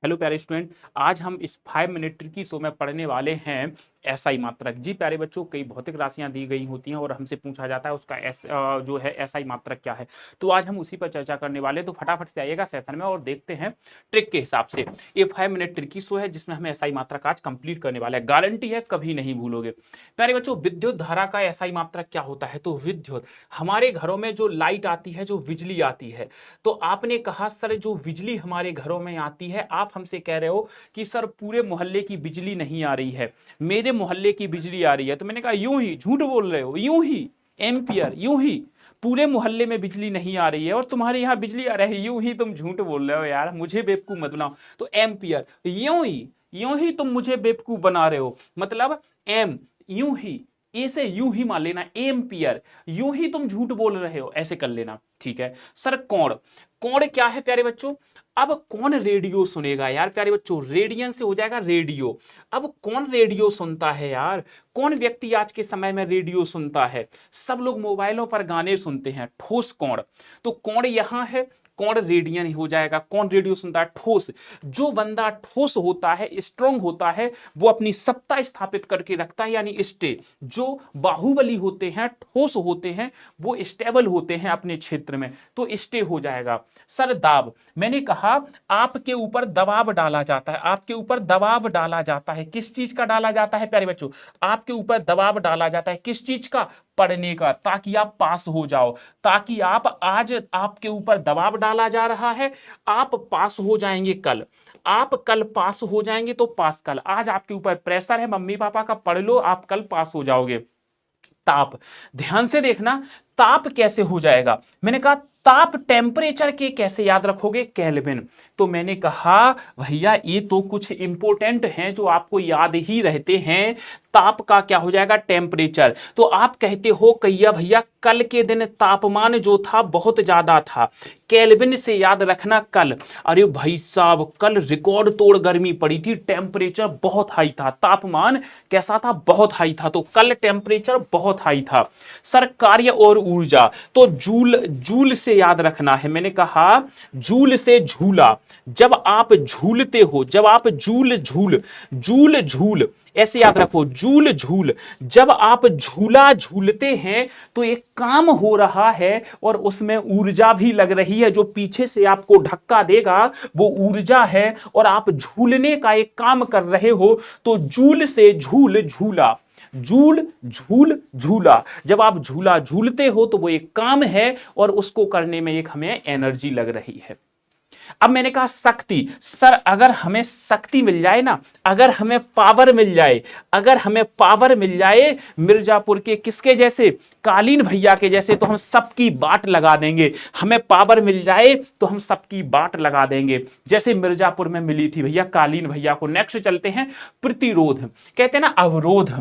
Hello प्यारे student, आज हम इस 5 मिनट की शो में पढ़ने वाले हैं एसआई मात्रक। जी प्यारे बच्चों, कई भौतिक राशियां दी गई होती हैं और हमसे पूछा जाता है उसका जो है एसआई मात्रक क्या है। तो आज हम उसी पर चर्चा करने वाले हैं। तो फटाफट से आइएगा सेशन में और देखते हैं ट्रिक के हिसाब से। ये 5 मिनट ट्रिक की शो है जिसमें हम एसआई मात्रक आज कंप्लीट करने वाले हैं। गारंटी है कभी नहीं भूलोगे। प्यारे बच्चों, विद्युत धारा का एसआई मात्रक क्या होता है? तो विद्युत, हमारे घरों में जो लाइट आती है, जो बिजली आती है, तो आपने कहा सर जो बिजली हमारे घरों में आती है, आप हमसे कह रहे हो कि सर पूरे मोहल्ले की बिजली नहीं आ रही है, मेरे मोहल्ले की बिजली आ रही है। तो मैंने कहा यूं ही झूठ बोल रहे हो, यूं ही एम्पियर, यूं ही पूरे मोहल्ले में बिजली नहीं आ रही है और तुम्हारे यहाँ बिजली आ रही है, यूं ही तुम झूठ बोल रहे हो यार, मुझे बेवकूफ मत बनाओ। तो एम्पियर, यूं ही तुम मुझे बेवकूफ बना रहे हो, मतलब एम, यूं ही, ए से यूं ही मान लेना, एम्पियर, यूं ही तुम झूठ बोल रहे हो, ऐसे कर लेना। ठीक है सर, कोण, कोण क्या है प्यारे बच्चों? अब कौन रेडियो सुनेगा यार प्यारे बच्चों? रेडियन से हो जाएगा रेडियो। अब कौन रेडियो सुनता है यार? कौन व्यक्ति आज के समय में रेडियो सुनता है? सब लोग मोबाइलों पर गाने सुनते हैं। ठोस कोण, तो कोण यहां है, कौन रेडियन हो जाएगा। कौन रेडियो सुनता है? ठोस। जो बंदा ठोस होता है, स्ट्रांग होता है, वो अपनी सत्ता स्थापित करके रखता है, यानी स्टे। जो बाहुबली होते हैं, ठोस होते हैं, वो स्टेबल होते हैं अपने क्षेत्र में, तो स्टे हो जाएगा। सर दाब, मैंने कहा आपके ऊपर दबाव डाला जाता है, आपके ऊपर दबाव डाला जाता है। किस चीज का डाला जाता है प्यारे बच्चों? आपके ऊपर दबाव डाला जाता है, किस चीज का? पढ़ने का, ताकि आप पास हो जाओ, ताकि आप, आज आपके ऊपर दबाव डाला जा रहा है, आप पास हो जाएंगे कल, आप कल पास हो जाएंगे। तो पास कल, आज आपके ऊपर प्रेशर है मम्मी पापा का, पढ़ लो, आप कल पास हो जाओगे। ताप, ध्यान से देखना, ताप कैसे हो जाएगा? मैंने कहा ताप टेम्परेचर के कैसे याद रखोगे? केल्विन। तो मैंने कहा भैया ये तो कुछ इंपॉर्टेंट हैं जो आपको याद ही रहते हैं। ताप का क्या हो जाएगा? टेम्परेचर। तो आप कहते हो कैया भैया कल के दिन तापमान जो था बहुत ज्यादा था, केल्विन से याद रखना कल। अरे भाई साहब, कल रिकॉर्ड तोड़ गर्मी पड़ी थी, टेम्परेचर बहुत हाई था, तापमान कैसा था? बहुत हाई था, तो कल टेम्परेचर बहुत हाई था। सर कार्य और ऊर्जा, तो जूल, जूल से याद रखना है। मैंने कहा जूल से झूला, जब आप झूलते हो, जब आप जूल झूल, जूल झूल ऐसे याद रखो, जूल झूल। जब आप झूला झूलते हैं तो एक काम हो रहा है और उसमें ऊर्जा भी लग रही है, जो पीछे से आपको धक्का देगा वो ऊर्जा है, और आप झूलने का एक काम कर रहे हो। तो जूल से झूल, झूला, झूल झूल झूला। जब आप झूला झूलते हो तो वो एक काम है और उसको करने में एक हमें एनर्जी लग रही है। अब मैंने कहा शक्ति, सर अगर हमें शक्ति मिल जाए ना, अगर हमें पावर मिल जाए, अगर हमें पावर मिल जाए मिर्जापुर के किसके जैसे? कालीन भैया के जैसे, तो हम सबकी बाट लगा देंगे। हमें पावर मिल जाए तो हम सबकी बाट लगा देंगे, जैसे मिर्जापुर में मिली थी भैया कालीन भैया को। नेक्स्ट चलते हैं, प्रतिरोध, कहते हैं ना अवरोध,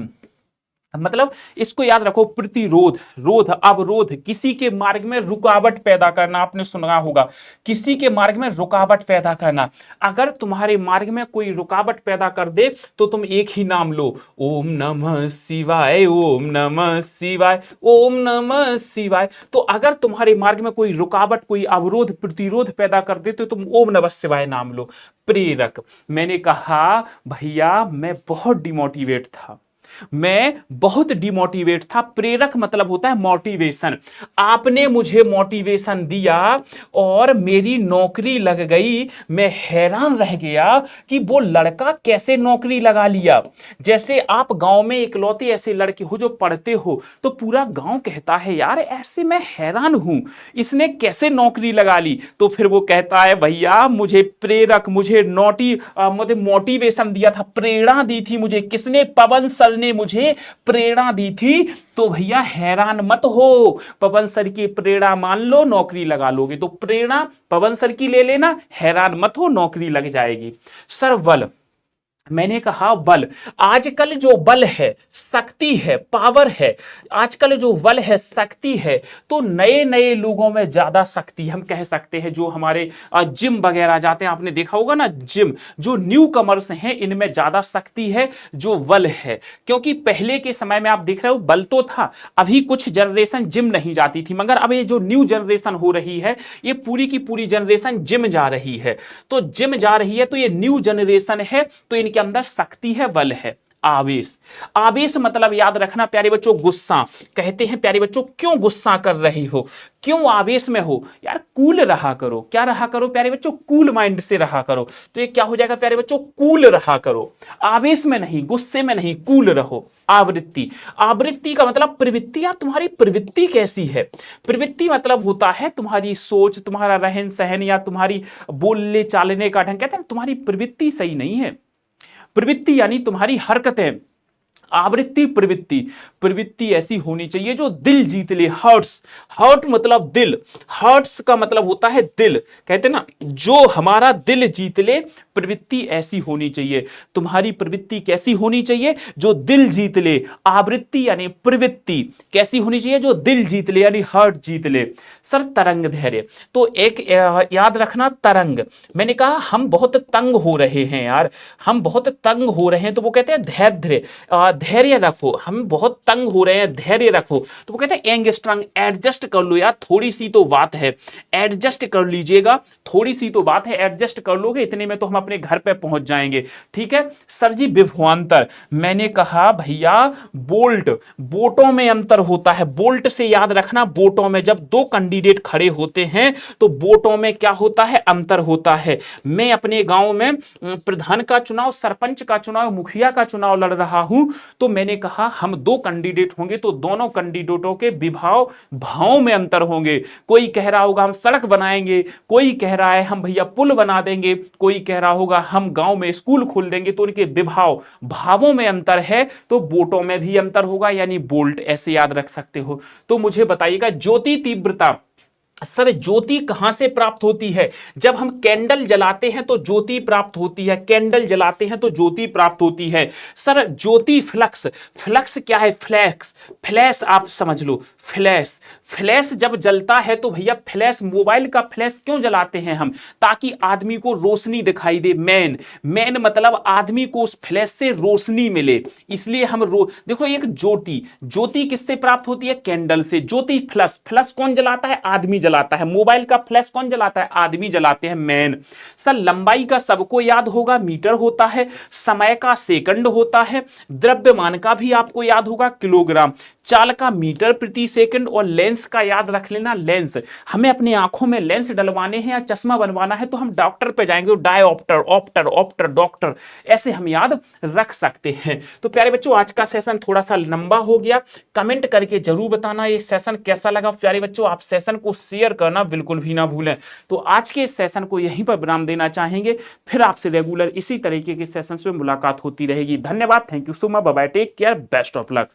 मतलब इसको याद रखो, प्रतिरोध, रोध, अवरोध, किसी के मार्ग में रुकावट पैदा करना, आपने सुना होगा, किसी के मार्ग में रुकावट पैदा करना। अगर तुम्हारे मार्ग में कोई रुकावट पैदा कर दे तो तुम एक ही नाम लो, ओम नमः शिवाय, ओम नमः शिवाय, ओम नमः शिवाय। तो अगर तुम्हारे मार्ग में कोई रुकावट, कोई अवरोध, प्रतिरोध पैदा कर दे तो तुम ओम नमः शिवाय नाम लो। प्रेरक, मैंने कहा भैया मैं बहुत डिमोटिवेट था, मैं बहुत डिमोटिवेट था। प्रेरक मतलब होता है मोटिवेशन। आपने मुझे मोटिवेशन दिया और मेरी नौकरी लग गई। मैं हैरान रह गया कि वो लड़का कैसे नौकरी लगा लिया। जैसे आप गांव में इकलौते ऐसे लड़के हो जो पढ़ते हो तो पूरा गांव कहता है यार ऐसे, मैं हैरान हूं इसने कैसे नौकरी लगा ली। तो फिर वो कहता है भैया मुझे प्रेरक, मुझे मोटिवेशन दिया था, प्रेरणा दी थी मुझे किसने? पवन सर ने मुझे प्रेरणा दी थी। तो भैया हैरान मत हो, पवन सर की प्रेरणा मान लो, नौकरी लगा लोगे। तो प्रेरणा पवन सर की ले लेना, हैरान मत हो, नौकरी लग जाएगी। सर बल, मैंने कहा बल। आजकल जो बल है, शक्ति है, पावर है, आजकल जो बल है, शक्ति है, तो नए नए लोगों में ज्यादा शक्ति हम कह सकते हैं। जो हमारे जिम वगैरह जाते हैं, आपने देखा होगा ना, जिम जो न्यू कमर्स हैं इनमें ज्यादा शक्ति है, जो बल है। क्योंकि पहले के समय में आप देख रहे हो बल तो था, अभी कुछ जनरेशन जिम नहीं जाती थी, मगर अब ये जो न्यू जनरेशन हो रही है, ये पूरी की पूरी जनरेशन जिम जा रही है। तो जिम जा रही है तो ये न्यू जनरेशन है, तो इनके अंदर शक्ति है, बल है। आवेश, आवेश मतलब याद रखना प्यारे बच्चों, गुस्सा। कहते हैं प्यारे बच्चों, क्यों गुस्सा कर रही हो, क्यों आवेश में हो, यार कूल रहा करो। क्या रहा करो प्यारे बच्चों, कूल माइंड से रहा करो। तो ये क्या हो जाएगा प्यारे बच्चों, कूल रहा करो, आवेश में नहीं, गुस्से में नहीं, कूल रहो। आवृत्ति, आवृत्ति का मतलब प्रवृत्ति, या तुम्हारी प्रवृत्ति कैसी है। प्रवृत्ति मतलब होता है तुम्हारी सोच, तुम्हारा रहन सहन, या तुम्हारी बोलने चालने का ढंग। कहते हैं तुम्हारी प्रवृत्ति सही नहीं है। प्रवृत्ति यानी तुम्हारी हरकतें। आवृत्ति, प्रवृत्ति, प्रवृत्ति ऐसी होनी चाहिए जो दिल जीत ले। हर्ट्स, हर्ट मतलब दिल, हर्ट्स का मतलब होता है दिल। कहते ना, जो हमारा दिल जीत ले, प्रवृत्ति ऐसी होनी चाहिए। तुम्हारी प्रवृत्ति कैसी होनी चाहिए, जो दिल जीत ले। आवृत्ति यानी प्रवृत्ति कैसी होनी चाहिए, जो दिल जीत ले, यानी हर्ट जीत ले। सर तरंग धैर्य, तो एक याद रखना, तरंग। मैंने कहा हम बहुत तंग हो रहे हैं यार, हम बहुत तंग हो रहे हैं, तो वो कहते हैं धैर्य, धैर्य रखो। हम बहुत तंग हो रहे हैं, धैर्य रखो। तो वो कहते हैं एंग स्ट्रांग, एडजस्ट कर लो यार, थोड़ी सी तो बात है, एडजस्ट कर लीजिएगा, थोड़ी सी तो बात है, एडजस्ट कर लोगे, इतने में तो हम अपने घर पे पहुंच जाएंगे। ठीक है सर जी। विभवांतर, मैंने कहा भैया बोल्ट, बोटों में अंतर होता है। बोल्ट से याद रखना, बोटों में जब दो कैंडिडेट खड़े होते हैं तो बोटों में क्या होता है, अंतर होता है। मैं अपने गांव में प्रधान का चुनाव, सरपंच का चुनाव, मुखिया का चुनाव लड़ रहा हूं, तो मैंने कहा हम दो कैंडिडेट होंगे तो दोनों कैंडिडेटों के विभाव भावों में अंतर होंगे। कोई कह रहा होगा हम सड़क बनाएंगे, कोई कह रहा है हम भैया पुल बना देंगे, कोई कह रहा होगा हम गांव में स्कूल खोल देंगे। तो उनके विभाव भावों में अंतर है, तो वोटों में भी अंतर होगा, यानी बोल्ट ऐसे याद रख सकते हो। तो मुझे बताइएगा ज्योति तीव्रता। सर ज्योति कहां से प्राप्त होती है, जब हम कैंडल जलाते हैं तो ज्योति प्राप्त होती है, कैंडल जलाते हैं तो ज्योति प्राप्त होती है। सर ज्योति फ्लक्स, फ्लक्स क्या है, फ्लैक्स, फ्लैश आप समझ लो, फ्लैश, फ्लैश जब जलता है तो भैया फ्लैश, मोबाइल का फ्लैश क्यों जलाते हैं हम, ताकि आदमी को रोशनी दिखाई दे। मैन, मैन मतलब आदमी को उस फ्लैश से रोशनी मिले, इसलिए हम देखो एक ज्योति, ज्योति किससे प्राप्त होती है, कैंडल से। ज्योति फ्लश, फ्लश कौन जलाता है, आदमी जलाता है। मोबाइल का फ्लैश कौन जलाता है, आदमी जलाते हैं, मैन। सर लंबाई का सबको याद होगा, मीटर होता है। समय का सेकंड होता है। द्रव्यमान का भी आपको याद होगा, किलोग्राम। चाल का मीटर प्रति सेकंड। और लेंस का याद रख लेना, लेंस, हमें अपनी आंखों में लेंस डलवाने हैं या चश्मा बनवाना है तो हम डॉक्टर पे जाएंगे, तो डायऑप्टर, ऑप्टर, ऑप्टर, डॉक्टर, ऐसे हम याद रख सकते हैं। तो प्यारे बच्चों आज का सेशन थोड़ा सा लंबा हो गया, कमेंट करके जरूर बताना ये सेशन कैसा लगा। प्यारे बच्चों आप सेशन को शेयर करना बिल्कुल भी ना भूलें। तो आज के सेशन को यहीं पर विराम देना चाहेंगे, फिर आपसे रेगुलर इसी तरीके के सेशंस में मुलाकात होती रहेगी। धन्यवाद, thank you so much, bye bye, take care, best of luck.